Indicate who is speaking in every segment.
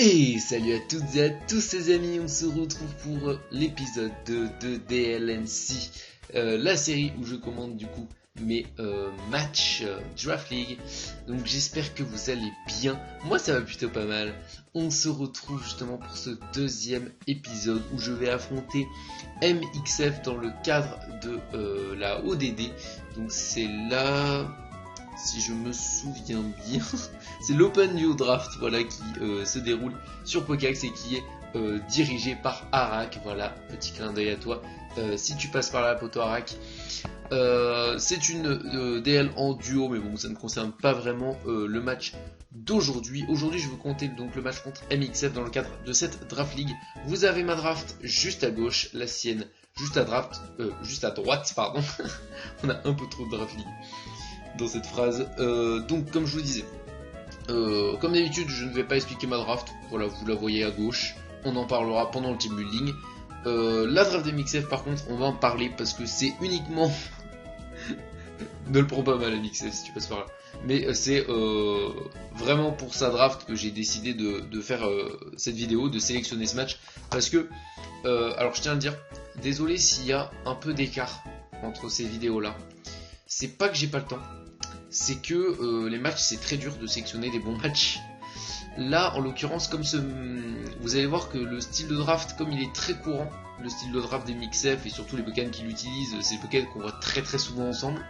Speaker 1: Et salut à toutes et à tous les amis, on se retrouve pour l'épisode 2 de DLNC, la série où je commande du coup mes matchs Draft League. Donc j'espère que vous allez bien, moi ça va plutôt pas mal. On se retrouve justement pour ce deuxième épisode où je vais affronter MXF dans le cadre de la ODD. Donc c'est là... Si je me souviens bien, c'est l'Open Duo Draft, voilà, qui se déroule sur Pokéax et qui est dirigé par Arak. Voilà, petit clin d'œil à toi. Si tu passes par la poto Arak, c'est une DL en duo, mais bon, ça ne concerne pas vraiment le match d'aujourd'hui. Aujourd'hui, je vais vous compter donc le match contre MXF dans le cadre de cette Draft League. Vous avez ma draft juste à gauche, la sienne juste à droite, pardon. On a un peu trop de Draft League dans cette phrase. Donc comme je vous disais, comme d'habitude je ne vais pas expliquer ma draft, voilà, vous la voyez à gauche, on en parlera pendant le team building. La draft des MXF par contre on va en parler parce que c'est uniquement ne le prends pas mal à MXF si tu passes par là, mais c'est vraiment pour sa draft que j'ai décidé de faire cette vidéo, de sélectionner ce match, parce que alors je tiens à le dire, désolé s'il y a un peu d'écart entre ces vidéos là. C'est pas que j'ai pas le temps, c'est que les matchs, c'est très dur de sélectionner des bons matchs. Là, en l'occurrence, comme vous allez voir que le style de draft, comme il est très courant, le style de draft des MXF et surtout les Pokémon qui l'utilisent, c'est des Pokémon qu'on voit très souvent ensemble.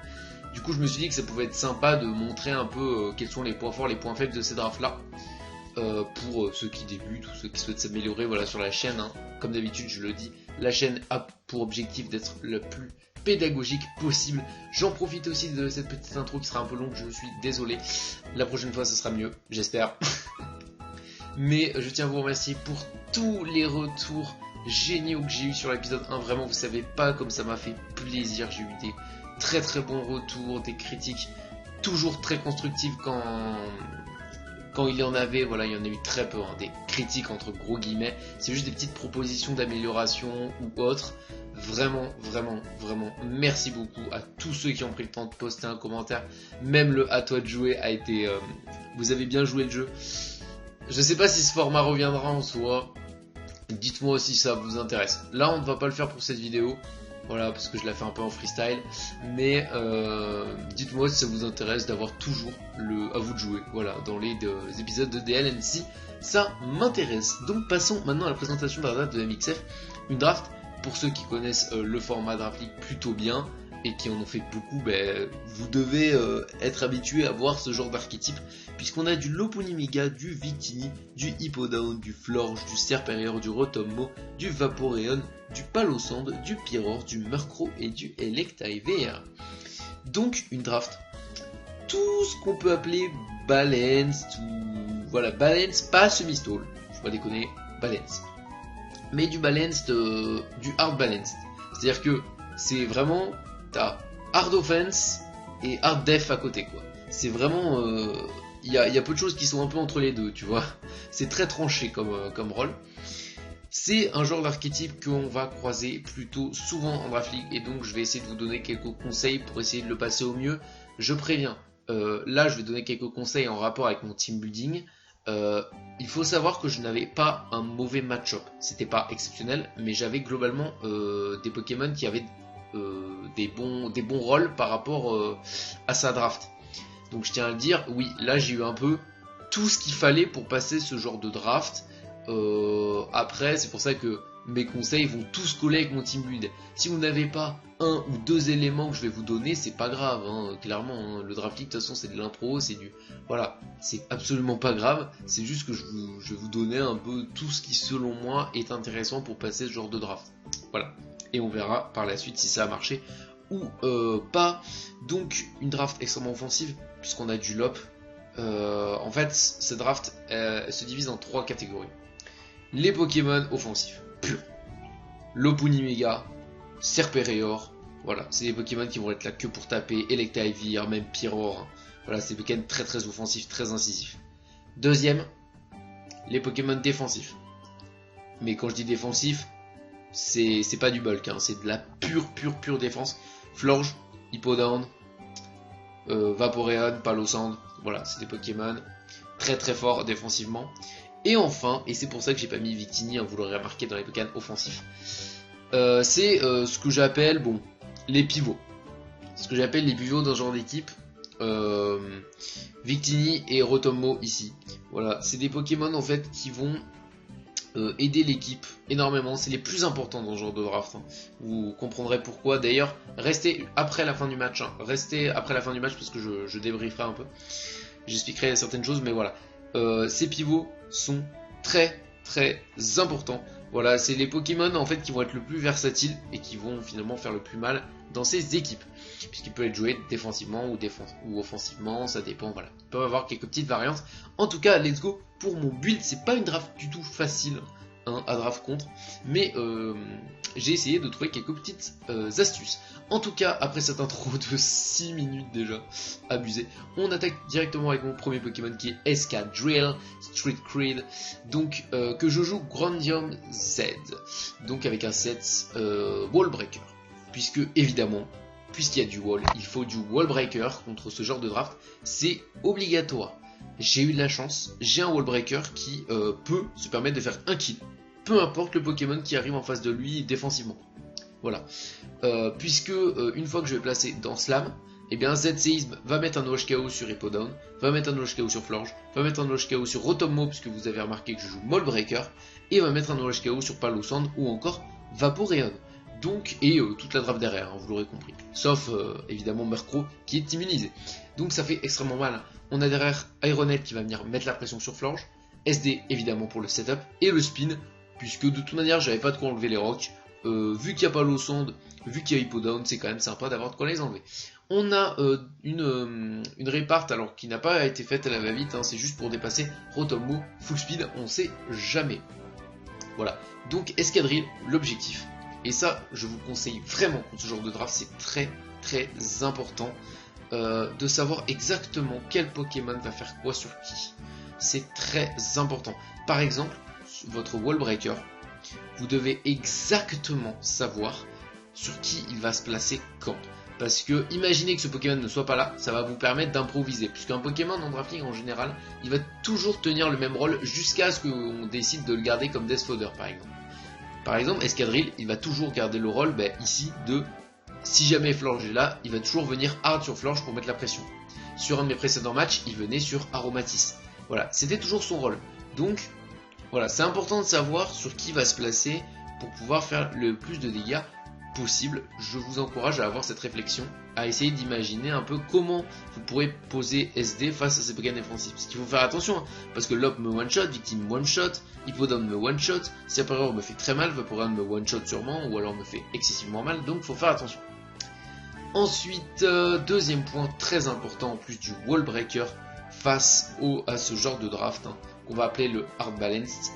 Speaker 1: Du coup, je me suis dit que ça pouvait être sympa de montrer un peu quels sont les points forts, les points faibles de ces drafts-là. Pour ceux qui débutent ou ceux qui souhaitent s'améliorer, voilà, sur la chaîne, hein. Comme d'habitude, je le dis, la chaîne a pour objectif d'être le plus pédagogique possible. J'en profite aussi de cette petite intro qui sera un peu longue, je suis désolé. La prochaine fois, ce sera mieux, j'espère. Mais je tiens à vous remercier pour tous les retours géniaux que j'ai eu sur l'épisode 1. Vraiment, vous savez pas comme ça m'a fait plaisir. J'ai eu des très bons retours, des critiques toujours très constructives quand il y en avait. Voilà, il y en a eu très peu, hein, des critiques entre gros guillemets. C'est juste des petites propositions d'amélioration ou autres. Vraiment, merci beaucoup à tous ceux qui ont pris le temps de poster un commentaire. Même le à toi de jouer a été... vous avez bien joué le jeu. Je sais pas si ce format reviendra en soi. Dites-moi si ça vous intéresse. Là, on ne va pas le faire pour cette vidéo. Voilà, parce que je la fais un peu en freestyle. Mais dites-moi si ça vous intéresse d'avoir toujours le à vous de jouer. Voilà, dans les épisodes de DLNC. Ça m'intéresse. Donc passons maintenant à la présentation de la draft de MXF. Une draft... Pour ceux qui connaissent le format Draft League plutôt bien et qui en ont fait beaucoup, vous devez être habitué à voir ce genre d'archétype, puisqu'on a du Lopunimiga, du Victini, du Hippowdon, du Florge, du Serperior, du Rotom-Mow, du Vaporeon, du Palossand, du Pyroar, du Murkrow et du Electivire. Donc une draft, tout ce qu'on peut appeler balanced, ou voilà, balanced, pas semi-stall, je vais pas déconner, balanced. Mais du balanced, du hard balanced. C'est-à-dire que c'est vraiment, t'as hard offense et hard def à côté, quoi. C'est vraiment, y a peu de choses qui sont un peu entre les deux, tu vois. C'est très tranché comme rôle. C'est un genre d'archétype qu'on va croiser plutôt souvent en Draft League, et donc je vais essayer de vous donner quelques conseils pour essayer de le passer au mieux. Je préviens, là je vais donner quelques conseils en rapport avec mon team building. Il faut savoir que je n'avais pas un mauvais match-up, c'était pas exceptionnel, mais j'avais globalement des Pokémon qui avaient des bons rôles par rapport à sa draft. Donc je tiens à le dire, oui, là j'ai eu un peu tout ce qu'il fallait pour passer ce genre de draft. Après, c'est pour ça que mes conseils vont tous coller avec mon team build. Si vous n'avez pas un ou deux éléments que je vais vous donner, c'est pas grave, hein, clairement, hein, le draft league de toute façon c'est de l'impro, c'est du... Voilà, c'est absolument pas grave, c'est juste que je vais vous donner un peu tout ce qui selon moi est intéressant pour passer ce genre de draft. Voilà, et on verra par la suite si ça a marché ou pas. Donc une draft extrêmement offensive, puisqu'on a du LOP. En fait, cette draft se divise en trois catégories. Les Pokémon offensifs purs, Lopunimiga, Serperior, voilà, c'est des Pokémon qui vont être là que pour taper, Electivire, même Pyroar, hein. Voilà, c'est des Pokémon très offensifs, très incisifs. Deuxième, les Pokémon défensifs. Mais quand je dis défensif, c'est pas du bulk, hein, c'est de la pure défense. Florge, Hippowdon, Vaporeon, Palossand, voilà, c'est des Pokémon très forts défensivement. Et enfin, et c'est pour ça que j'ai pas mis Victini, hein, vous l'aurez remarqué dans les Pokémon offensifs, c'est ce que j'appelle, bon, les pivots. Ce que j'appelle les pivots dans ce genre d'équipe. Victini et Rotom-Mow ici. Voilà, c'est des Pokémon en fait qui vont aider l'équipe énormément. C'est les plus importants dans ce genre de draft. Hein. Vous comprendrez pourquoi. D'ailleurs, restez après la fin du match. Hein. Restez après la fin du match parce que je débrieferai un peu. J'expliquerai certaines choses, mais voilà. Ces pivots sont très importants. Voilà, c'est les Pokémon en fait qui vont être le plus versatiles et qui vont finalement faire le plus mal dans ces équipes. Puisqu'ils peuvent être joués défensivement ou offensivement, ça dépend, voilà. Ils peuvent avoir quelques petites variantes. En tout cas, let's go pour mon build. C'est pas une draft du tout facile hein, à draft contre, mais j'ai essayé de trouver quelques petites astuces. En tout cas, après cette intro de 6 minutes déjà, abusé, on attaque directement avec mon premier Pokémon qui est Escadrille, Street Creed, donc que je joue Grandium Z, donc avec un set Wall Breaker, puisque évidemment, puisqu'il y a du wall, il faut du wall breaker contre ce genre de draft, c'est obligatoire. J'ai eu de la chance, j'ai un wall breaker qui peut se permettre de faire un kill, peu importe le Pokémon qui arrive en face de lui défensivement. Voilà, puisque une fois que je vais placer dans Slam, et bien Z-Séisme va mettre un OHKO sur Hippowdon, va mettre un OHKO sur Florge, va mettre un OHKO sur Rotom-Mow, puisque vous avez remarqué que je joue Wall Breaker, et va mettre un OHKO sur Palossand ou encore Vaporeon. Donc, et toute la draft derrière, hein, vous l'aurez compris. Sauf, évidemment, Murkrow qui est immunisé. Donc ça fait extrêmement mal. On a derrière Aeronet qui va venir mettre la pression sur Florge. SD, évidemment, pour le setup. Et le spin, puisque de toute manière, j'avais pas de quoi enlever les rocks. Vu qu'il n'y a pas Palossand, vu qu'il y a Hippowdon, c'est quand même sympa d'avoir de quoi les enlever. On a une réparte, alors qui n'a pas été faite à la va-vite. Hein, c'est juste pour dépasser Rotom-Mow, full speed, on sait jamais. Voilà. Donc, Escadrille, l'objectif. Et ça, je vous conseille vraiment pour ce genre de draft, c'est très important de savoir exactement quel Pokémon va faire quoi sur qui. C'est très important. Par exemple, votre Wall Breaker, vous devez exactement savoir sur qui il va se placer quand. Parce que imaginez que ce Pokémon ne soit pas là, ça va vous permettre d'improviser. Puisqu'un Pokémon en drafting en général, il va toujours tenir le même rôle jusqu'à ce qu'on décide de le garder comme Death Fodder par exemple. Par exemple, Escadrille, il va toujours garder le rôle ici de si jamais Florge est là, il va toujours venir hard sur Florge pour mettre la pression. Sur un de mes précédents matchs, il venait sur Aromatis. Voilà, c'était toujours son rôle. Donc, voilà, c'est important de savoir sur qui va se placer pour pouvoir faire le plus de dégâts possible. Je vous encourage à avoir cette réflexion, à essayer d'imaginer un peu comment vous pourrez poser SD face à ces Pokémon défensifs. Parce qu'il faut faire attention, hein, parce que Lop me one-shot, Victime one-shot, Hippowdon me one-shot, Serperior me fait très mal, Vaporeon me one-shot sûrement, ou alors me fait excessivement mal, donc il faut faire attention. Ensuite, deuxième point très important en plus du Wall Breaker face à ce genre de draft, hein, qu'on va appeler le Hard Balanced,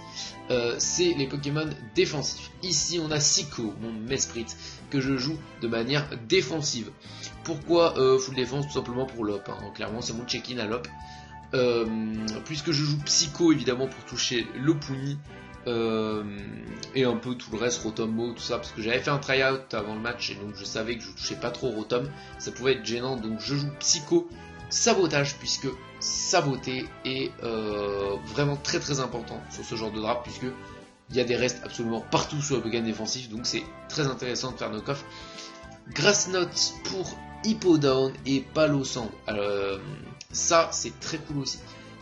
Speaker 1: c'est les Pokémon défensifs. Ici on a Psycho, mon Mesprit, que je joue de manière défensive. Pourquoi full défense? Tout simplement pour Lop, hein. Clairement c'est mon check-in à Lop. Puisque je joue Psycho évidemment pour toucher Lopunny, et un peu tout le reste, Rotom-Mow, tout ça, parce que j'avais fait un try-out avant le match et donc je savais que je touchais pas trop Rotom, ça pouvait être gênant, donc je joue Psycho. Sabotage, puisque saboter est vraiment très important sur ce genre de draft, puisque il y a des restes absolument partout sur le Pokémon défensif, donc c'est très intéressant de faire nos coffres. Grass Knot pour Hippowdon et Palossand. Ça c'est très cool aussi,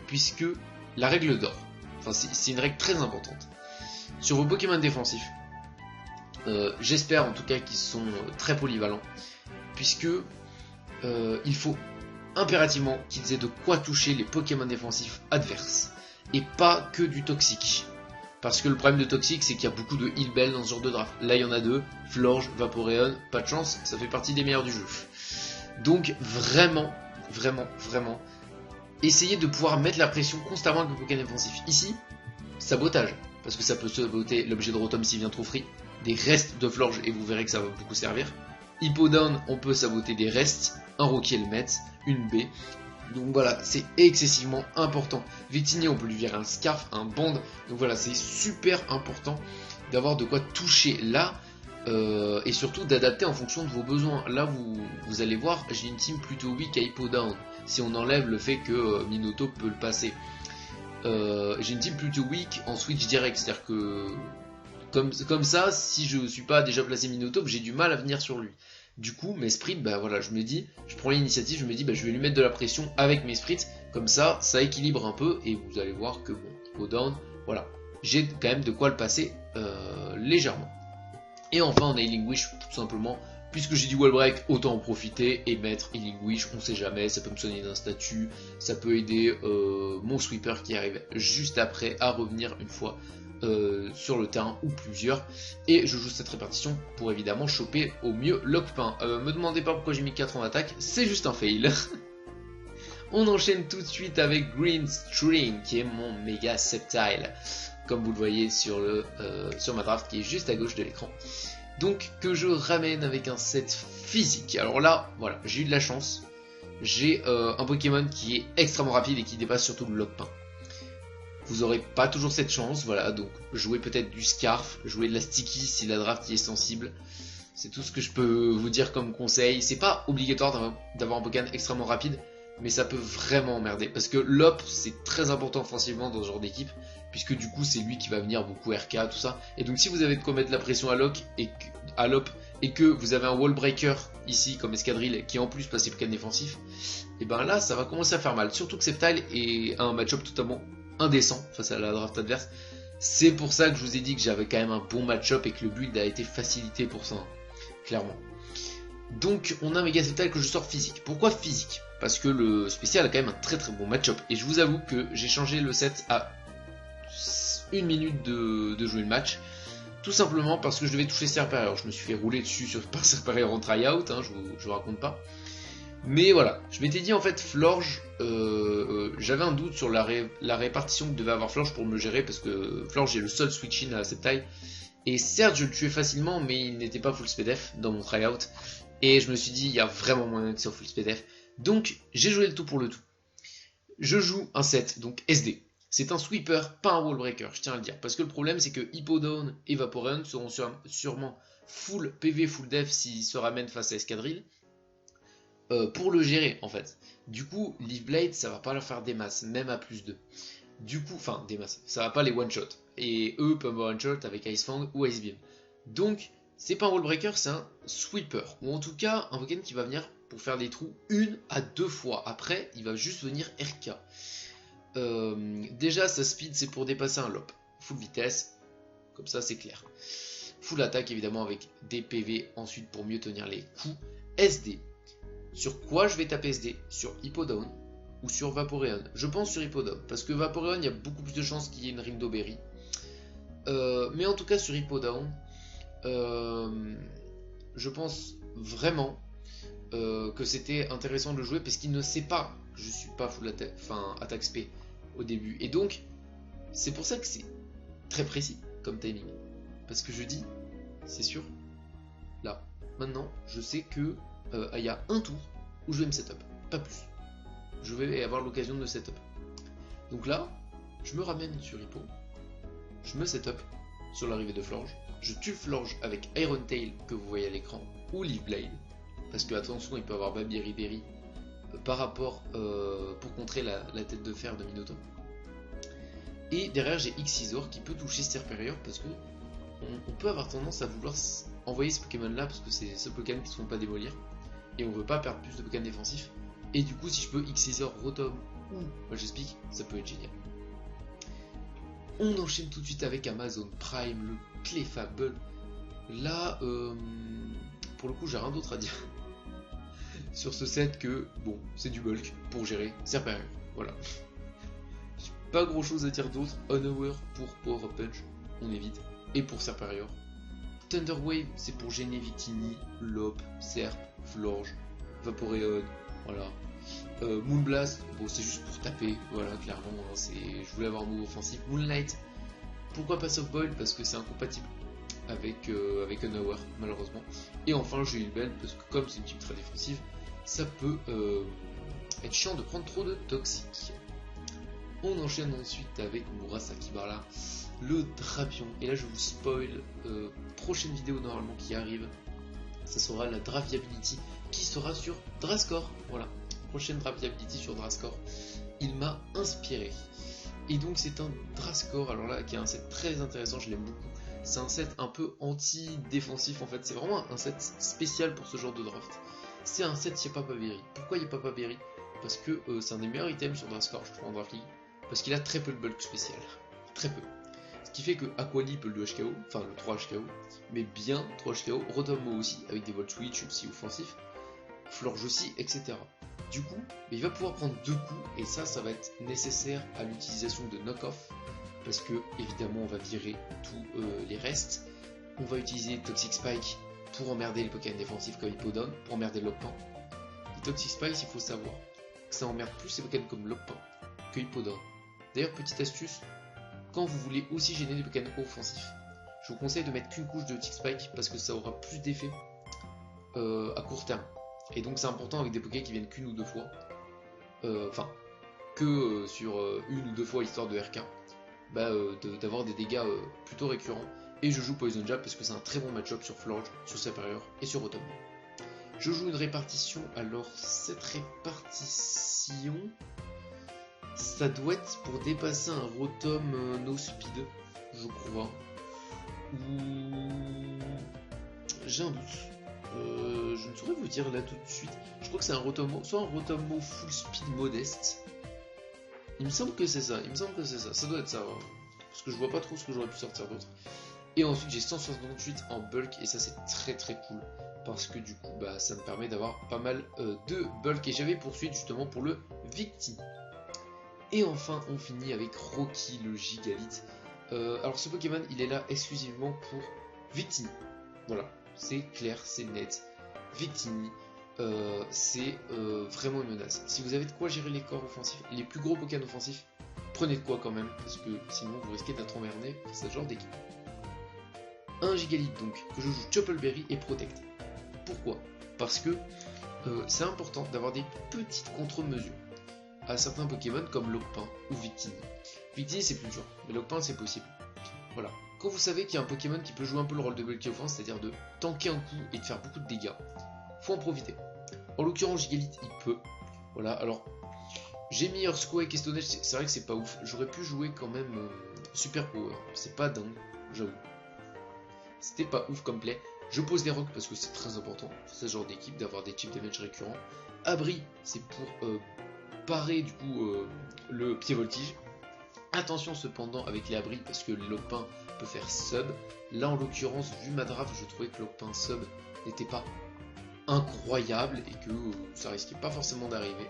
Speaker 1: puisque la règle d'or, enfin c'est une règle très importante sur vos Pokémon défensifs. J'espère en tout cas qu'ils sont très polyvalents, puisque il faut impérativement qu'ils aient de quoi toucher les Pokémon défensifs adverses et pas que du toxique, parce que le problème de toxique c'est qu'il y a beaucoup de heal bell dans ce genre de draft. Là il y en a deux, Florge, Vaporeon, pas de chance, ça fait partie des meilleurs du jeu. Donc vraiment essayez de pouvoir mettre la pression constamment avec le Pokémon défensif. Ici, sabotage, parce que ça peut saboter l'objet de Rotom s'il vient trop free, des restes de Florge et vous verrez que ça va beaucoup servir. Hippowdon, on peut saboter des restes, un Rocky Helmet, une baie. Donc voilà, c'est excessivement important. Victini, on peut lui virer un Scarf, un Band. Donc voilà, c'est super important d'avoir de quoi toucher là. Et surtout d'adapter en fonction de vos besoins. Là, vous allez voir, j'ai une team plutôt weak à Hippowdon. Si on enlève le fait que Minotaur peut le passer. j'ai une team plutôt weak en switch direct, c'est-à-dire que comme ça, si je suis pas déjà placé Minotaur, j'ai du mal à venir sur lui. Du coup, mes sprites, bah voilà, je me dis, je prends l'initiative, je me dis, bah je vais lui mettre de la pression avec mes sprites, comme ça équilibre un peu, et vous allez voir que bon, Hippo down, voilà, j'ai quand même de quoi le passer légèrement. Et enfin, on a Healing Wish, tout simplement, puisque j'ai du wall break, autant en profiter et mettre Healing Wish, on sait jamais, ça peut me soigner d'un statut, ça peut aider mon sweeper qui arrive juste après à revenir une fois sur le terrain ou plusieurs, et je joue cette répartition pour évidemment choper au mieux Lockpin. Me demandez pas pourquoi j'ai mis 4 en attaque, c'est juste un fail. On enchaîne tout de suite avec Green String qui est mon méga Sceptile, comme vous le voyez sur ma draft qui est juste à gauche de l'écran. Donc que je ramène avec un set physique. Alors là, voilà, j'ai eu de la chance. J'ai un Pokémon qui est extrêmement rapide et qui dépasse surtout le Lockpin. Vous aurez pas toujours cette chance, voilà, donc jouez peut-être du Scarf, jouez de la Sticky si la draft y est sensible. C'est tout ce que je peux vous dire comme conseil. C'est pas obligatoire d'avoir un Pokémon extrêmement rapide, mais ça peut vraiment emmerder. Parce que l'op, c'est très important offensivement dans ce genre d'équipe, puisque du coup c'est lui qui va venir beaucoup RK, tout ça. Et donc si vous avez de quoi mettre la pression à l'op et que vous avez un wall breaker ici comme Escadrille qui en plus passe ses Pokémon défensifs, et ben là ça va commencer à faire mal. Surtout que Sceptile est un match-up totalement indécent face à la draft adverse. C'est pour ça que je vous ai dit que j'avais quand même un bon match-up et que le build a été facilité pour ça, hein, clairement. Donc on a un méga Sceptile que je sors physique. Pourquoi physique? Parce que le spécial a quand même un très très bon match-up. Et je vous avoue que j'ai changé le set à 1 minute de jouer le match. Tout simplement parce que je devais toucher Serperior. Je me suis fait rouler dessus par Serperior en try-out, hein, je vous raconte pas. Mais voilà, je m'étais dit en fait Florge, j'avais un doute sur la répartition que devait avoir Florge pour me gérer, parce que Florge est le seul switch-in à cette taille. Et certes je le tuais facilement, mais il n'était pas full SPDF dans mon tryout. Et je me suis dit il y a vraiment moyen que ce soit full SPDF. Donc j'ai joué le tout pour le tout. Je joue un set, donc SD. C'est un sweeper, pas un wall breaker, je tiens à le dire. Parce que le problème c'est que Hippowdon et Vaporeon seront sûrement full PV, full def s'ils se ramènent face à Escadrille. Pour le gérer en fait. Du coup, Leaf Blade ça va pas leur faire des masses, même à plus 2. Du coup, enfin des masses, ça va pas les one shot. Et eux peuvent one shot avec Ice Fang ou Ice Beam. Donc, c'est pas un wall breaker, c'est un sweeper. Ou en tout cas, un Pokémon qui va venir pour faire des trous 1 à 2 fois. Après, il va juste venir RK. Déjà, sa speed c'est pour dépasser un lop. Full vitesse, comme ça c'est clair. Full attaque évidemment avec des PV ensuite pour mieux tenir les coups. SD. Sur quoi je vais taper SD? Sur Hippowdon ou sur Vaporeon? Je pense sur Hippowdon, parce que Vaporeon, il y a beaucoup plus de chances qu'il y ait une Ringdo Berry. Mais en tout cas sur Hippowdon, je pense vraiment que c'était intéressant de le jouer, parce qu'il ne sait pas que je suis pas full attaque SP au début. Et donc, c'est pour ça que c'est très précis comme timing. Parce que je dis, c'est sûr, là, maintenant, je sais que il y a un tour où je vais me setup, pas plus. Je vais avoir l'occasion de me setup. Donc là, je me ramène sur Hippo, je me setup sur l'arrivée de Florge, je tue Florge avec Iron Tail que vous voyez à l'écran, ou Leaf Blade, parce que attention, il peut avoir Babiri Berry par rapport pour contrer la tête de fer de Minotaur. Et derrière j'ai Xyzor qui peut toucher Serperior, parce que on peut avoir tendance à vouloir envoyer ce Pokémon là, parce que c'est ce Pokémon qui ne se font pas démolir. Et on veut pas perdre plus de Pokémon défensifs. Et du coup, si je peux Xyzor, Rotom ou Majestic, ça peut être génial. On enchaîne tout de suite avec Amazon Prime, le Clefable. Là, pour le coup, j'ai rien d'autre à dire sur ce set que, bon, c'est du bulk pour gérer Serperior. Voilà. J'ai pas grand chose à dire d'autre. Honour pour Power Punch, on évite. Et pour Serperior. Thunder Wave, c'est pour gêner Victini, Lop, Serp, Florge, Vaporeon, voilà. Moonblast, bon c'est juste pour taper, voilà clairement, hein, je voulais avoir un move offensif. Moonlight, pourquoi pas Soft Boil? Parce que c'est incompatible avec Honour, malheureusement. Et enfin j'ai eu une belle, parce que comme c'est une team très défensive, ça peut être chiant de prendre trop de toxiques. On enchaîne ensuite avec Murasaki Barla, le Drapion. Et là je vous spoil, prochaine vidéo normalement qui arrive, ça sera la Draft Viability qui sera sur Drascore. Voilà, prochaine Draft Viability sur Drascore. Il m'a inspiré. Et donc c'est un Drascore, alors là qui est un set très intéressant, je l'aime beaucoup. C'est un set un peu anti-défensif en fait, c'est vraiment un set spécial pour ce genre de draft. C'est un set il n'y a pas Berry. Pourquoi il n'y a pas Berry? Parce que c'est un des meilleurs items sur Drascore je trouve en Draft League. Parce qu'il a très peu de bulk spécial. Très peu. Ce qui fait que Aquali peut le 2 HKO, enfin le 3 HKO, mais bien 3 HKO, Rotom aussi, avec des Volt Switch aussi offensifs, Florge aussi, etc. Du coup, il va pouvoir prendre 2 coups, et ça va être nécessaire à l'utilisation de knock-off, parce que évidemment on va virer tous les restes. On va utiliser Toxic Spike pour emmerder les Pokémon défensifs comme Hippowdon, pour emmerder Lopunny. Et Toxic Spike, il faut savoir que ça emmerde plus les Pokémon comme Lopunny que Hippowdon. D'ailleurs, petite astuce, quand vous voulez aussi gêner les Pokémon offensifs, je vous conseille de mettre qu'une couche de Toxic Spike parce que ça aura plus d'effet à court terme. Et donc c'est important avec des Pokémon qui viennent qu'une ou 2 fois, enfin que sur une ou 2 fois histoire de RK, d'avoir des dégâts plutôt récurrents. Et je joue Poison Jab parce que c'est un très bon match-up sur Florge, sur Superior et sur Rotom. Je joue une répartition, alors cette répartition, ça doit être pour dépasser un Rotom no speed, je crois. Ou j'ai un doute. Je ne saurais vous dire là tout de suite. Je crois que c'est un Rotomo, soit un Rotomo full speed modeste. Il me semble que c'est ça, ça doit être ça. Hein. Parce que je vois pas trop ce que j'aurais pu sortir d'autre. Et ensuite j'ai 168 en bulk et ça c'est très cool. Parce que du coup ça me permet d'avoir pas mal de bulk. Et j'avais poursuivi justement pour le Victini. Et enfin on finit avec Rocky le Gigalith. Alors ce Pokémon il est là exclusivement pour Victini. Voilà. C'est clair, c'est net. Victini, c'est vraiment une menace. Si vous avez de quoi gérer les corps offensifs, les plus gros Pokémon offensifs, prenez de quoi quand même, parce que sinon vous risquez d'être emmerdé par ce genre d'équipe. Un Gigalith donc, que je joue Choppleberry et Protect. Pourquoi? Parce que c'est important d'avoir des petites contre-mesures à certains Pokémon comme Lopunny ou Victini. Victini c'est plus dur, mais Lopunny c'est possible. Voilà. Quand vous savez qu'il y a un Pokémon qui peut jouer un peu le rôle de bulky offense, c'est-à-dire de tanker un coup et de faire beaucoup de dégâts, faut en profiter. En l'occurrence, Gigalith, il peut. Voilà, alors, j'ai mis Earthquake et Stone Edge, c'est vrai que c'est pas ouf. J'aurais pu jouer quand même Super Power, c'est pas dingue, j'avoue. C'était pas ouf comme play. Je pose des rocks parce que c'est très important, ce genre d'équipe, d'avoir des chip damage récurrents. Abri, c'est pour parer du coup le pied voltige. Attention cependant avec les abris parce que le Lopunny peut faire sub. Là en l'occurrence, vu ma draft, je trouvais que Lopunny sub n'était pas incroyable et que ça risquait pas forcément d'arriver.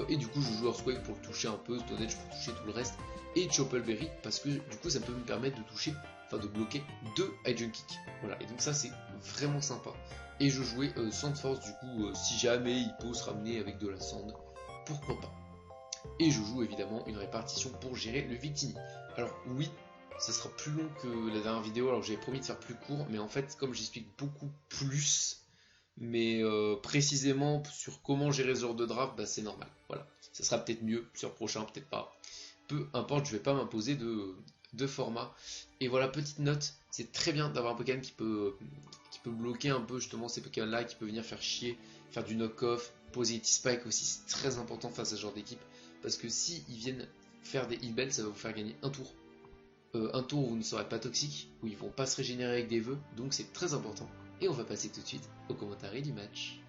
Speaker 1: Et du coup je joue Earthquake pour le toucher un peu, Stone Edge pour toucher tout le reste, et Choppleberry parce que du coup ça peut me permettre de toucher, enfin de bloquer 2 Hydreigon Kick. Voilà, et donc ça c'est vraiment sympa. Et je jouais Sand Force du coup, si jamais il peut se ramener avec de la sand, pourquoi pas. Et je joue évidemment une répartition pour gérer le Victini. Alors oui, ça sera plus long que la dernière vidéo, alors j'avais promis de faire plus court, mais en fait comme j'explique beaucoup plus, mais précisément sur comment gérer ce genre de draft, c'est normal. Voilà, ça sera peut-être mieux sur le prochain, peut-être pas. Peu importe, je vais pas m'imposer de format. Et voilà, petite note, c'est très bien d'avoir un Pokémon qui peut bloquer un peu justement ces Pokémon là, qui peut venir faire chier, faire du knock-off, poser T-Spike aussi, c'est très important face à ce genre d'équipe. Parce que si ils viennent faire des heal bells, ça va vous faire gagner un tour. Un tour où vous ne serez pas toxique, où ils vont pas se régénérer avec des vœux, donc c'est très important. Et on va passer tout de suite au commentaire du match.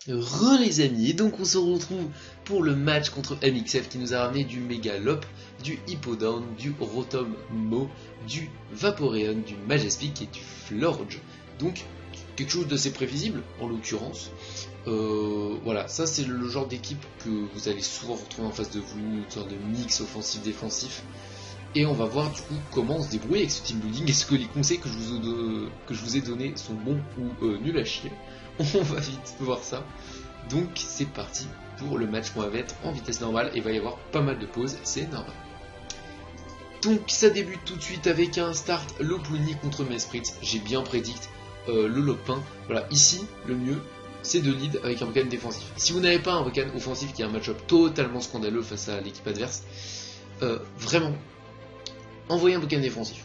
Speaker 1: Re les amis, et donc on se retrouve pour le match contre MXF qui nous a ramené du Megalop, du Hippowdon, du Rotom-Mo, du Vaporeon, du Majestic et du Florge. Donc quelque chose d'assez prévisible en l'occurrence. Voilà, ça c'est le genre d'équipe que vous allez souvent retrouver en face de vous, une sorte de mix offensif-défensif. Et on va voir du coup comment on se débrouille avec ce team building. Est-ce que les conseils que je vous ai donnés sont bons ou nuls à chier? On va vite voir ça. Donc c'est parti pour le match. On va être en vitesse normale et il va y avoir pas mal de pauses, c'est normal. Donc ça débute tout de suite avec un start Lopunny contre Mesprit. J'ai bien prédit le Lopunny. Voilà, ici le mieux c'est de lead avec un Pokémon défensif. Si vous n'avez pas un Pokémon offensif qui a un match-up totalement scandaleux face à l'équipe adverse, vraiment, envoyez un Pokémon défensif.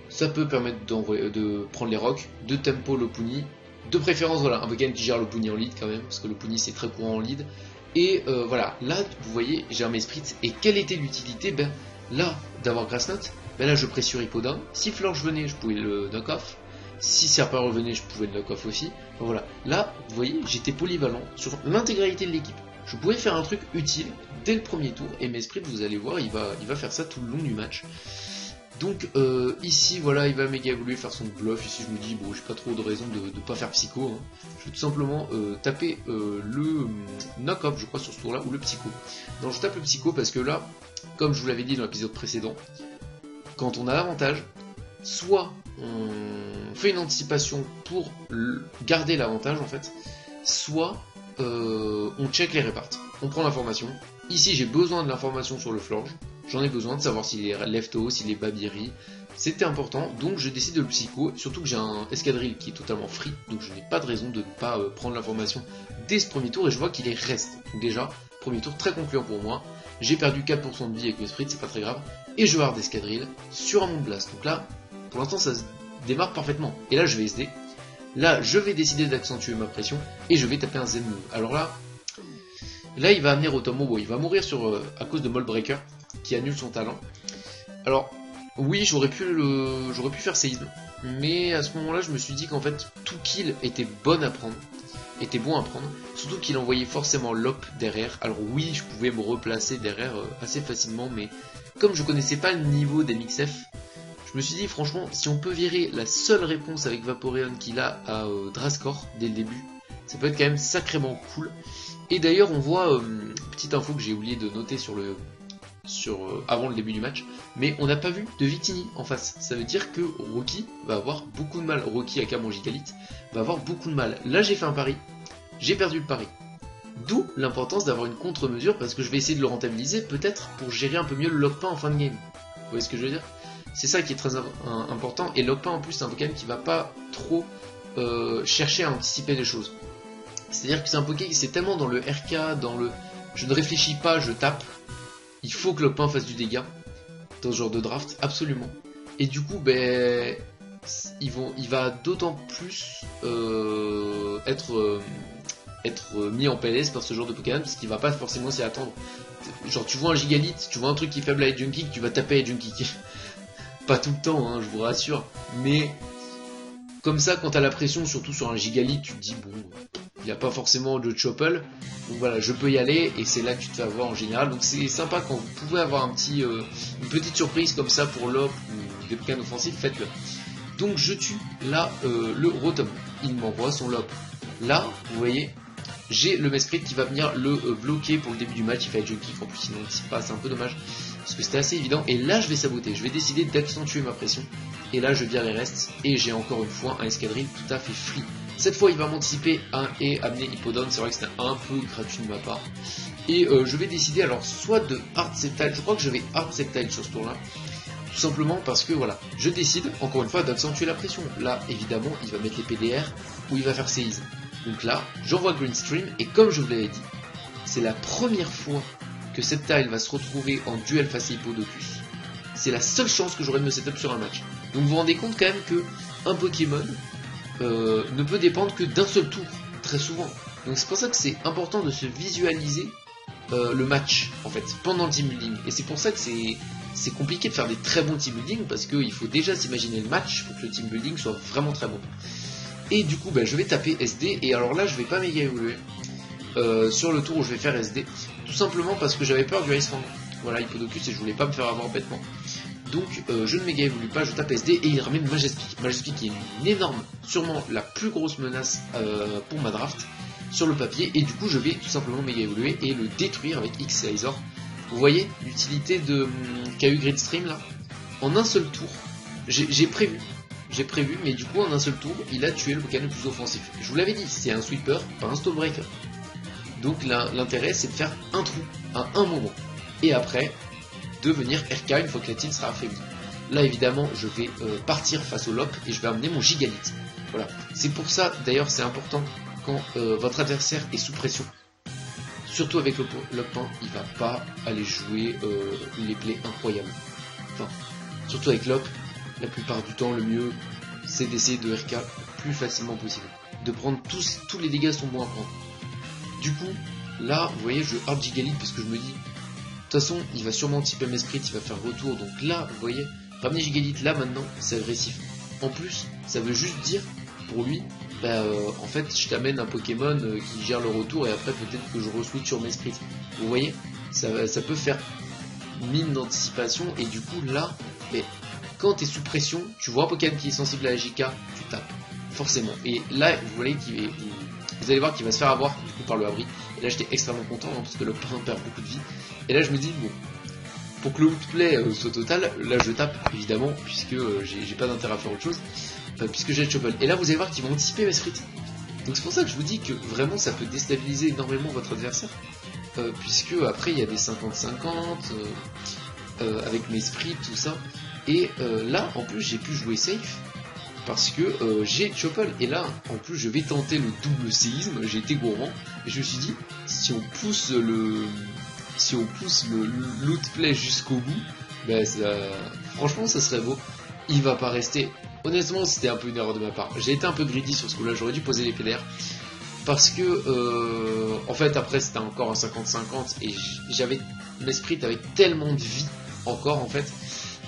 Speaker 1: Ça peut permettre de prendre les rocks, de tempo Lopunny, de préférence voilà, un Pokémon qui gère Lopunny en lead quand même, parce que Lopunny c'est très courant en lead, Et voilà, là vous voyez j'ai un Mesprit, et quelle était l'utilité? Ben là d'avoir Grass Knot, ben là je presse sur Hippodon, si Florge venait je pouvais le knock off, si Serpent revenait je pouvais le knock off aussi, enfin, voilà, là vous voyez j'étais polyvalent sur l'intégralité de l'équipe, je pouvais faire un truc utile dès le premier tour, et Mesprit vous allez voir il va faire ça tout le long du match. Donc ici voilà il va méga évoluer, faire son bluff, ici je me dis bon j'ai pas trop de raison de pas faire psycho, hein. Je vais tout simplement taper le knock-off je crois sur ce tour là, ou le psycho. Non je tape le psycho parce que là, comme je vous l'avais dit dans l'épisode précédent, quand on a l'avantage, soit on fait une anticipation pour garder l'avantage en fait, soit on check les réparts, on prend l'information. Ici j'ai besoin de l'information sur le Florge, j'en ai besoin de savoir s'il est Lefto, s'il est Babiri, c'était important, donc je décide de le psycho, surtout que j'ai un escadrille qui est totalement free, donc je n'ai pas de raison de ne pas prendre l'information dès ce premier tour, et je vois qu'il est reste, donc déjà, premier tour très concluant pour moi, j'ai perdu 4% de vie avec le sprint, c'est pas très grave, et je vais avoir d'escadrille sur un Mont Blast, donc là, pour l'instant ça se démarre parfaitement, et là je vais SD, là je vais décider d'accentuer ma pression, et je vais taper un Zen Move, alors là il va amener Rotomo, bon, il va mourir à cause de Moldbreaker, qui annule son talent. Alors, oui, j'aurais pu faire séisme, mais à ce moment-là, je me suis dit qu'en fait, tout kill était bon à prendre, surtout qu'il envoyait forcément l'op derrière. Alors oui, je pouvais me replacer derrière assez facilement, mais comme je connaissais pas le niveau des MixF, je me suis dit franchement, si on peut virer la seule réponse avec Vaporeon qu'il a à Drascore dès le début, ça peut être quand même sacrément cool. Et d'ailleurs on voit, petite info que j'ai oublié de noter avant le début du match, mais on n'a pas vu de Victini en face. Ça veut dire que Rocky va avoir beaucoup de mal, Rocky aka mon Gigalith va avoir beaucoup de mal. Là j'ai fait un pari, j'ai perdu le pari. D'où l'importance d'avoir une contre-mesure, parce que je vais essayer de le rentabiliser peut-être pour gérer un peu mieux le lock-pain en fin de game. Vous voyez ce que je veux dire? C'est ça qui est très important, et lock-pain en plus c'est un Pokémon qui va pas trop chercher à anticiper les choses. C'est-à-dire que c'est un Poké qui c'est tellement dans le RK, dans le je ne réfléchis pas, je tape. Il faut que Lockpain fasse du dégât dans ce genre de draft, absolument. Et du coup, ben, il va d'autant plus être mis en PLS par ce genre de Pokémon, parce qu'il va pas forcément s'y attendre. Genre tu vois un Gigalith, tu vois un truc qui est faible à Edge Kick, tu vas taper Edge Kick. Pas tout le temps, hein, je vous rassure. Mais comme ça, quand t'as la pression, surtout sur un Gigalith, tu te dis bon, il n'y a pas forcément de Chople, donc voilà, je peux y aller, et c'est là que tu te fais avoir en général. Donc c'est sympa quand vous pouvez avoir une petite surprise comme ça pour l'op ou des Pokémon offensifs, faites-le. Donc je tue là le Rotom, il m'envoie son lop. Là, vous voyez, j'ai le Mesprit qui va venir le bloquer pour le début du match, il fait Edge Kick, en plus il n'anticipe pas, c'est un peu dommage, parce que c'était assez évident, et là je vais saboter, je vais décider d'accentuer ma pression, et là je vire les restes, et j'ai encore une fois un escadrille tout à fait free. Cette fois il va m'anticiper et amener Hippodon, c'est vrai que c'était un peu gratuit de ma part, et je vais décider alors soit de Hard Sceptile, je crois que je vais Hard Sceptile sur ce tour là, tout simplement parce que voilà, je décide encore une fois d'accentuer la pression. Là évidemment il va mettre les PDR, ou il va faire séisme. Donc là, j'envoie Green Stream, et comme je vous l'avais dit, c'est la première fois que Sceptile va se retrouver en duel face à Hippodocus. C'est la seule chance que j'aurai de me setup sur un match. Donc vous vous rendez compte quand même que un Pokémon ne peut dépendre que d'un seul tour, très souvent. Donc c'est pour ça que c'est important de se visualiser le match, en fait, pendant le team building. Et c'est pour ça que c'est compliqué de faire des très bons team building, parce qu'il faut déjà s'imaginer le match pour que le team building soit vraiment très bon. Et du coup, ben, je vais taper SD, et alors là, je vais pas méga évoluer sur le tour où je vais faire SD, tout simplement parce que j'avais peur du Ice Fang. Voilà, Hippodocus, et je voulais pas me faire avoir bêtement. Donc, je ne méga évolue pas, je tape SD, et il ramène Majespic. Majespic qui est une énorme, sûrement la plus grosse menace pour ma draft, sur le papier, et du coup, je vais tout simplement méga évoluer et le détruire avec X-Laser. Vous voyez l'utilité qu'a eu Gridstream là? En un seul tour, j'ai prévu, mais du coup en un seul tour, il a tué le Pokémon le plus offensif. Je vous l'avais dit, c'est un sweeper, pas un Stonebreaker. Donc l'intérêt c'est de faire un trou à un moment. Et après, de venir RK une fois que la team sera affaiblie. Là évidemment, je vais partir face au Lop et je vais amener mon Gigalith. Voilà. C'est pour ça, d'ailleurs c'est important, quand votre adversaire est sous pression. Surtout avec le Lop-Pain, il va pas aller jouer les plays incroyables. Enfin, surtout avec Lop, la plupart du temps, le mieux, c'est d'essayer de RK le plus facilement possible. De prendre tous les dégâts sont bons à prendre. Du coup, là, vous voyez, je hard Gigalith parce que je me dis, de toute façon, il va sûrement anticiper mes sprites, il va faire retour. Donc là, vous voyez, ramener Gigalith là maintenant, c'est agressif. En plus, ça veut juste dire, pour lui, bah, en fait, je t'amène un Pokémon qui gère le retour et après peut-être que je re-switch sur mes sprites. Vous voyez, ça peut faire mine d'anticipation et du coup là, mais quand tu es sous pression, tu vois un Pokémon qui est sensible à la JK, tu tapes, forcément. Et là, vous allez voir qu'il va se faire avoir du coup par le abri. Et là j'étais extrêmement content hein, parce que le parrain perd beaucoup de vie. Et là je me dis, bon, pour que le outplay soit total, là je tape évidemment, puisque j'ai pas d'intérêt à faire autre chose, puisque j'ai le Chopple. Et là vous allez voir qu'il va anticiper mes sprites. Donc c'est pour ça que je vous dis que vraiment ça peut déstabiliser énormément votre adversaire. Puisque après il y a des 50-50 avec mes sprites, tout ça. Et là en plus j'ai pu jouer safe parce que j'ai Chopple. Et là en plus je vais tenter le double séisme, j'ai été gourmand. Et je me suis dit, si on pousse le lootplay jusqu'au bout, ben franchement ça serait beau. Il va pas rester. Honnêtement c'était un peu une erreur de ma part. J'ai été un peu greedy sur ce coup là, j'aurais dû poser les PDR. Parce que en fait après c'était encore un 50-50 et j'avais mes sprites avaient tellement de vie encore en fait,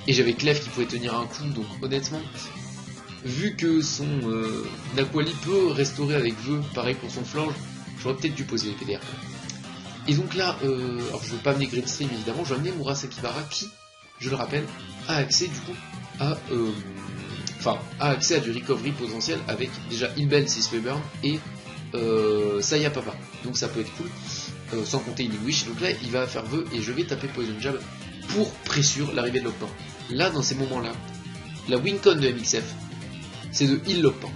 Speaker 1: et j'avais Clef qui pouvait tenir un coup. Donc honnêtement, vu que son Naquali peut restaurer avec Vœu, pareil pour son Flange, j'aurais peut-être dû poser les PDR. Et donc là, alors je veux pas amener Gridstream évidemment, je vais amener Murasakibara qui, je le rappelle, a accès du coup à a accès à du recovery potentiel avec déjà Inbel si se fait burn et Saya Papa, donc ça peut être cool, sans compter Healing Wish. Donc là il va faire Vœu et je vais taper Poison Jab pour pressure l'arrivée de Lockpan. Là dans ces moments là, la Wincon de MXF c'est de heal Lockpan,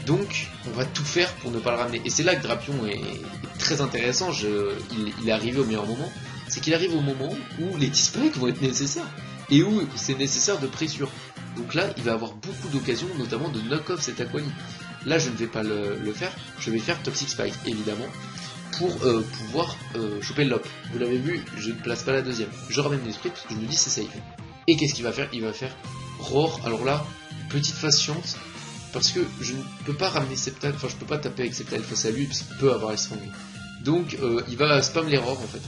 Speaker 1: donc on va tout faire pour ne pas le ramener. Et c'est là que Drapion est très intéressant, il est arrivé au meilleur moment, c'est qu'il arrive au moment où les T-Spikes vont être nécessaires et où c'est nécessaire de pressure. Donc là il va avoir beaucoup d'occasions, notamment de knock-off cet Aquali. Là je ne vais pas le faire, je vais faire Toxic Spike évidemment pour pouvoir choper le lob. Vous l'avez vu, je ne place pas la deuxième, je ramène l'esprit parce que je me dis c'est safe. Et qu'est-ce qu'il va faire? Il va faire Roar. Alors là, petite phase chiante, parce que je ne peux pas ramener Sceptile, enfin je peux pas taper avec Sceptile face à lui parce qu'il peut avoir les strong. Donc il va spam les Roar en fait.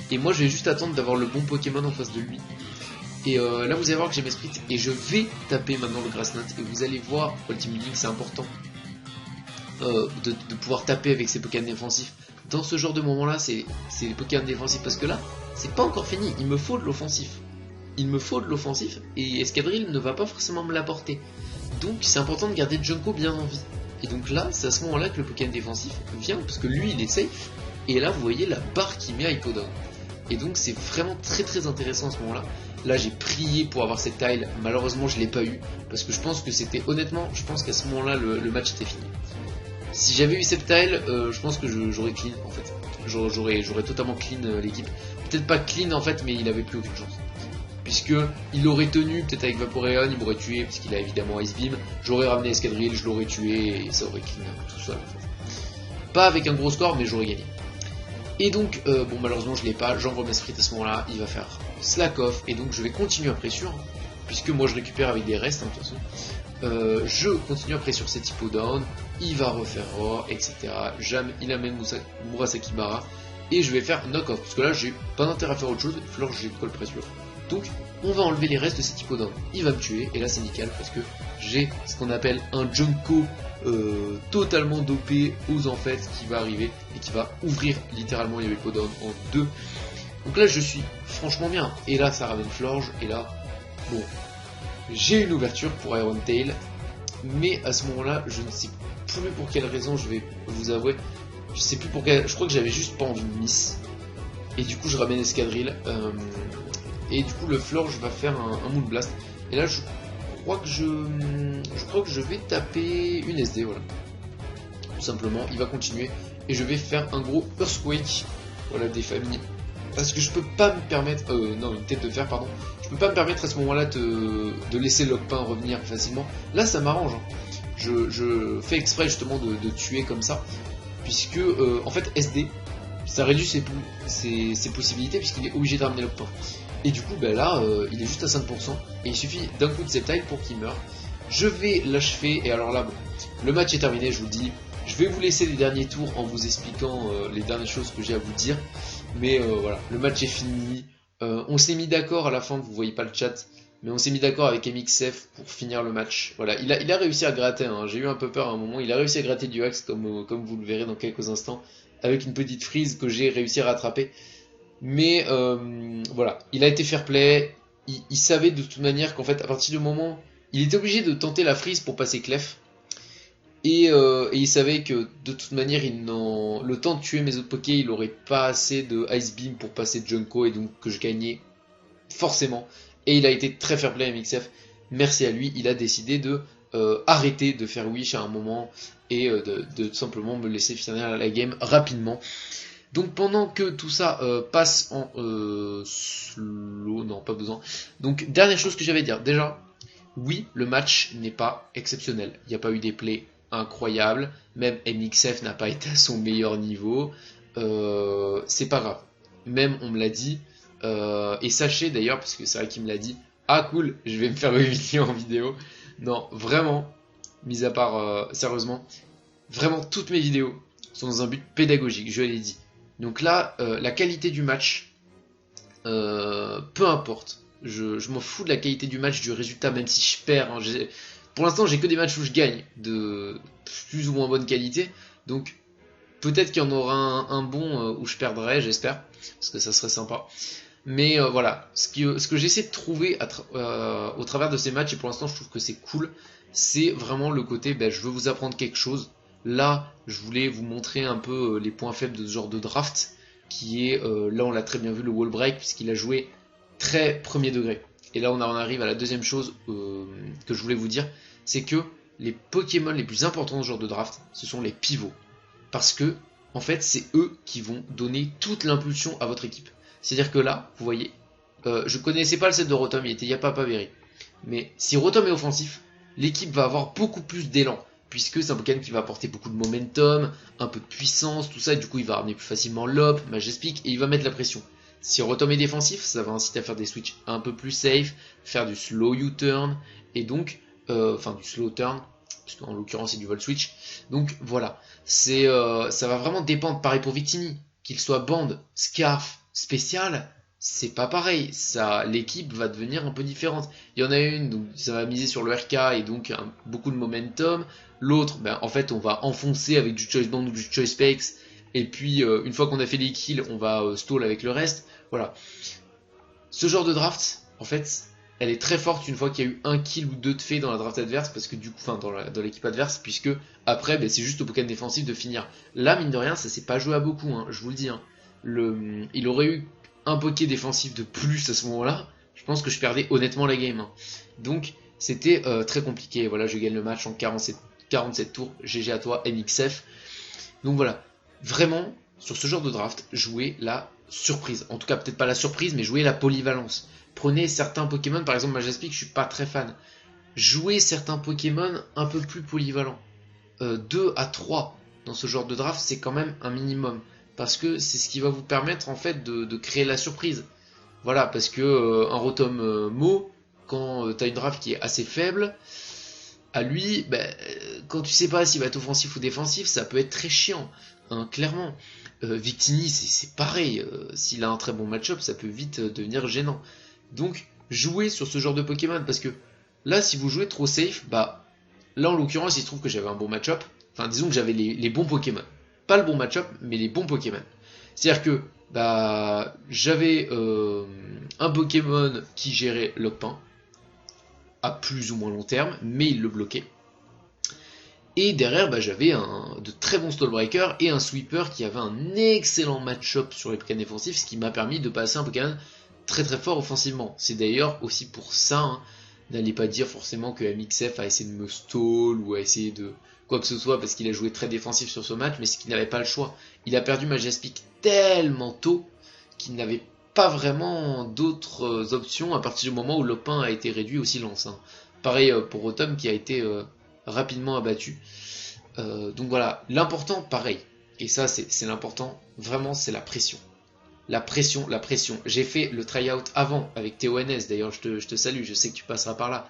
Speaker 1: Et moi je vais juste attendre d'avoir le bon Pokémon en face de lui. Et là vous allez voir que j'ai mes sprites et je vais taper maintenant le Grass Knot. Et vous allez voir, Ultimate Link c'est important de pouvoir taper avec ses Pokémon défensifs. Dans ce genre de moment là c'est les Pokémon défensifs, parce que là c'est pas encore fini, il me faut de l'offensif. Il me faut de l'offensif et Escadrille ne va pas forcément me l'apporter. Donc c'est important de garder Junko bien en vie. Et donc là c'est à ce moment là que le Pokémon défensif vient, parce que lui il est safe. Et là vous voyez la barre qu'il met à Hippodon. Et donc c'est vraiment très très intéressant à ce moment là. Là j'ai prié pour avoir cette tile, malheureusement je l'ai pas eu, parce que je pense que c'était, honnêtement, je pense qu'à ce moment là le match était fini. Si j'avais eu cette tile, je pense que j'aurais clean en fait. J'aurais totalement clean l'équipe. Peut-être pas clean en fait, mais il avait plus aucune chance. Puisque il aurait tenu, peut-être avec Vaporeon, il m'aurait tué, parce qu'il a évidemment Ice Beam. J'aurais ramené Escadrille, je l'aurais tué, et ça aurait clean tout seul en fait. Pas avec un gros score, mais j'aurais gagné. Et donc, bon malheureusement je l'ai pas, j'envoie mes sprites à ce moment-là, il va faire slack off, et donc je vais continuer à pressure, puisque moi je récupère avec des restes, hein, de toute façon. Je continue après sur cet Hippodon, il va refaire Roar, etc. Il amène Murasakibara, et je vais faire knock-off, parce que là j'ai pas d'intérêt à faire autre chose, alors j'ai call pressure. Donc on va enlever les restes de cet Hippodon, il va me tuer, et là c'est nickel, parce que j'ai ce qu'on appelle un Junko totalement dopé aux enfêtes qui va arriver, et qui va ouvrir littéralement les Hippodon en deux. Donc là je suis franchement bien, et là ça ramène Florge, et là, bon, j'ai une ouverture pour Iron Tail, mais à ce moment-là, je ne sais plus pour quelle raison, je vais vous avouer, je sais plus pour quelle, je crois que j'avais juste pas envie de miss, et du coup je ramène Escadrille, et du coup le Florge va faire un Moon Blast, et là je crois que je vais taper une SD, voilà, tout simplement, il va continuer, et je vais faire un gros Earthquake, voilà, des familles. Parce que je peux pas me permettre, non, une tête de fer, pardon, je peux pas me permettre à ce moment-là de laisser Lockpan revenir facilement. Là ça m'arrange, hein. Je fais exprès justement de tuer comme ça, puisque en fait SD, ça réduit ses possibilités, puisqu'il est obligé de ramener Lockpan. Et du coup bah là il est juste à 5%, et il suffit d'un coup de Sceptile pour qu'il meure. Je vais l'achever, et alors là bon, le match est terminé, je vous le dis, je vais vous laisser les derniers tours en vous expliquant les dernières choses que j'ai à vous dire. Mais voilà, le match est fini. On s'est mis d'accord à la fin, vous voyez pas le chat, mais on s'est mis d'accord avec MXF pour finir le match. Voilà, il a réussi à gratter, hein. J'ai eu un peu peur à un moment, il a réussi à gratter du axe comme vous le verrez dans quelques instants, avec une petite freeze que j'ai réussi à rattraper. Mais voilà, il a été fair play, il savait de toute manière qu'en fait à partir du moment, il était obligé de tenter la freeze pour passer Clef. Et il savait que de toute manière, le temps de tuer mes autres Pokés, il aurait pas assez de Ice Beam pour passer Junko et donc que je gagnais forcément. Et il a été très fair play à MXF. Merci à lui, il a décidé de arrêter de faire Wish à un moment et de tout simplement me laisser finir la game rapidement. Donc pendant que tout ça passe en slow, non pas besoin. Donc dernière chose que j'avais à dire, déjà, oui, le match n'est pas exceptionnel. Il n'y a pas eu des plays incroyables, même MXF n'a pas été à son meilleur niveau. C'est pas grave, même on me l'a dit. Et sachez d'ailleurs, parce que c'est vrai qu'il me l'a dit, ah cool, je vais me faire humilier en vidéo. Non, vraiment, mis à part sérieusement, vraiment toutes mes vidéos sont dans un but pédagogique, je l'ai dit. Donc là, la qualité du match, peu importe. Je m'en fous de la qualité du match, du résultat, même si je perds. Hein, pour l'instant, j'ai que des matchs où je gagne de plus ou moins bonne qualité. Donc peut-être qu'il y en aura un bon où je perdrai, j'espère, parce que ça serait sympa. Mais voilà, ce que j'essaie de trouver au travers de ces matchs, et pour l'instant je trouve que c'est cool, c'est vraiment le côté, je veux vous apprendre quelque chose. Là, je voulais vous montrer un peu les points faibles de ce genre de draft, qui est, là on l'a très bien vu, le wall break, puisqu'il a joué très premier degré. Et là on arrive à la deuxième chose que je voulais vous dire, c'est que les Pokémon les plus importants de ce genre de draft, ce sont les pivots. Parce que, en fait, c'est eux qui vont donner toute l'impulsion à votre équipe. C'est-à-dire que là, vous voyez, je connaissais pas le set de Rotom, il était Yappa Berry. Mais si Rotom est offensif, l'équipe va avoir beaucoup plus d'élan. Puisque c'est un Pokémon qui va apporter beaucoup de momentum, un peu de puissance, tout ça, et du coup il va ramener plus facilement Lop, Majespic, et il va mettre la pression. Si Rotom est défensif, ça va inciter à faire des switches un peu plus safe, faire du slow U-turn, et donc, enfin du slow turn, parce qu'en l'occurrence c'est du volt switch. Donc voilà, ça va vraiment dépendre, pareil pour Victini, qu'il soit bande, scarf, spécial, c'est pas pareil, l'équipe va devenir un peu différente. Il y en a une, donc ça va miser sur le RK et donc beaucoup de momentum. L'autre, en fait on va enfoncer avec du choice band ou du choice specs. Et puis une fois qu'on a fait les kills, on va stall avec le reste. Voilà. Ce genre de draft, en fait, elle est très forte une fois qu'il y a eu un kill ou deux de fait dans la draft adverse, parce que du coup, enfin dans l'équipe adverse, puisque après c'est juste au Pokémon défensif de finir. Là, mine de rien, ça s'est pas joué à beaucoup, hein, je vous le dis. Hein. Il aurait eu un Poké défensif de plus à ce moment-là, je pense que je perdais honnêtement la game. Hein. Donc c'était très compliqué. Voilà, je gagne le match en 47 tours. GG à toi, MXF. Donc voilà, vraiment, sur ce genre de draft, jouez la surprise. En tout cas, peut-être pas la surprise, mais jouez la polyvalence. Prenez certains Pokémon, par exemple Majespic, je suis pas très fan. Jouez certains Pokémon un peu plus polyvalents. 2 à 3 dans ce genre de draft, c'est quand même un minimum. Parce que c'est ce qui va vous permettre en fait de créer la surprise. Voilà, parce que un Rotom Mo, quand tu as une draft qui est assez faible, à lui, quand tu sais pas s'il va être offensif ou défensif, ça peut être très chiant, hein, clairement. Victini, c'est pareil, s'il a un très bon match-up, ça peut vite devenir gênant. Donc, jouez sur ce genre de Pokémon, parce que là, si vous jouez trop safe, là en l'occurrence, il se trouve que j'avais un bon match-up, enfin disons que j'avais les bons Pokémon. Pas le bon match-up, mais les bons Pokémon. C'est-à-dire que j'avais un Pokémon qui gérait Lockpin, à plus ou moins long terme, mais il le bloquait. Et derrière, j'avais de très bons Stallbreakers et un Sweeper qui avait un excellent match-up sur les Pokémon défensifs, ce qui m'a permis de passer un Pokémon très très fort offensivement. C'est d'ailleurs aussi pour ça, hein, n'allez pas dire forcément que MXF a essayé de me stall ou a essayé de quoi que ce soit parce qu'il a joué très défensif sur ce match, mais c'est qu'il n'avait pas le choix. Il a perdu Majespic tellement tôt qu'il n'avait pas vraiment d'autres options à partir du moment où Lopin a été réduit au silence. Hein. Pareil pour Rotom qui a été rapidement abattu. Donc voilà, l'important, pareil, et ça c'est l'important, vraiment c'est la pression. La pression, la pression. J'ai fait le try-out avant avec TONS, d'ailleurs je te salue, je sais que tu passeras par là.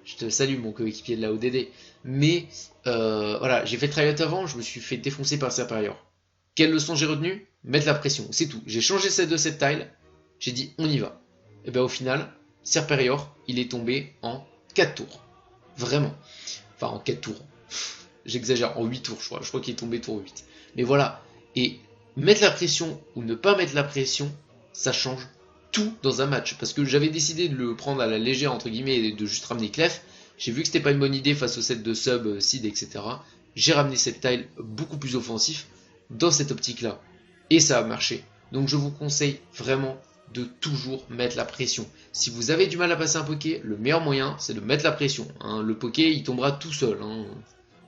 Speaker 1: Je te salue mon coéquipier de la ODD. Mais voilà, j'ai fait tryout avant, je me suis fait défoncer par Serperior. Quelle leçon j'ai retenue? Mettre la pression, c'est tout. J'ai changé celle de cette tile, j'ai dit on y va. Et bien au final, Serperior, il est tombé en 4 tours. Vraiment. Enfin en 4 tours. J'exagère, en 8 tours je crois. Je crois qu'il est tombé tour 8. Mais voilà. Et mettre la pression ou ne pas mettre la pression, ça change tout dans un match. Parce que j'avais décidé de le prendre à la légère entre guillemets et de juste ramener Clef. J'ai vu que c'était pas une bonne idée face au set de sub, seed, etc. J'ai ramené cette tile beaucoup plus offensif dans cette optique-là. Et ça a marché. Donc je vous conseille vraiment de toujours mettre la pression. Si vous avez du mal à passer un poké, le meilleur moyen, c'est de mettre la pression. Hein. Le poké, il tombera tout seul, hein.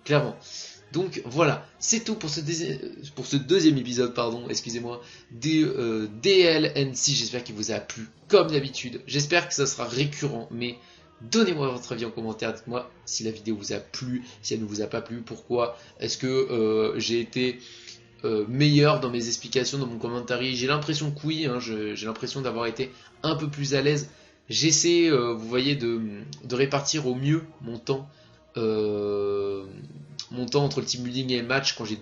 Speaker 1: Clairement. Donc voilà, c'est tout pour ce deuxième épisode, pardon, excusez-moi, de DLNC. J'espère qu'il vous a plu, comme d'habitude. J'espère que ça sera récurrent, mais donnez-moi votre avis en commentaire. Dites-moi si la vidéo vous a plu, si elle ne vous a pas plu, pourquoi. Est-ce que j'ai été meilleur dans mes explications, dans mon commentaire? J'ai l'impression que oui, hein, j'ai l'impression d'avoir été un peu plus à l'aise. J'essaie, vous voyez, de répartir au mieux mon temps entre le team building et le match. Quand j'ai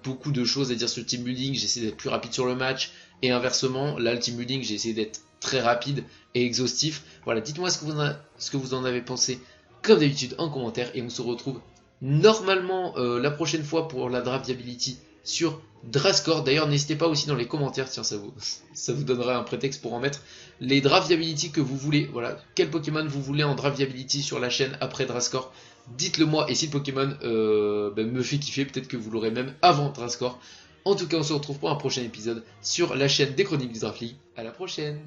Speaker 1: beaucoup de choses à dire sur le team building, j'essaie d'être plus rapide sur le match, et inversement, là le team building, j'ai essayé d'être très rapide et exhaustif. Voilà, dites-moi ce que vous en avez pensé, comme d'habitude, en commentaire, et on se retrouve normalement la prochaine fois pour la draft viability sur Drascore. D'ailleurs, n'hésitez pas aussi dans les commentaires, tiens, ça vous donnera un prétexte pour en mettre les draft viability que vous voulez. Voilà, quel Pokémon vous voulez en draft viability sur la chaîne après Drascore. Dites-le moi, et si le Pokémon me fait kiffer, peut-être que vous l'aurez même avant Drascore. En tout cas, on se retrouve pour un prochain épisode sur la chaîne des Chroniques du Draft League. À la prochaine!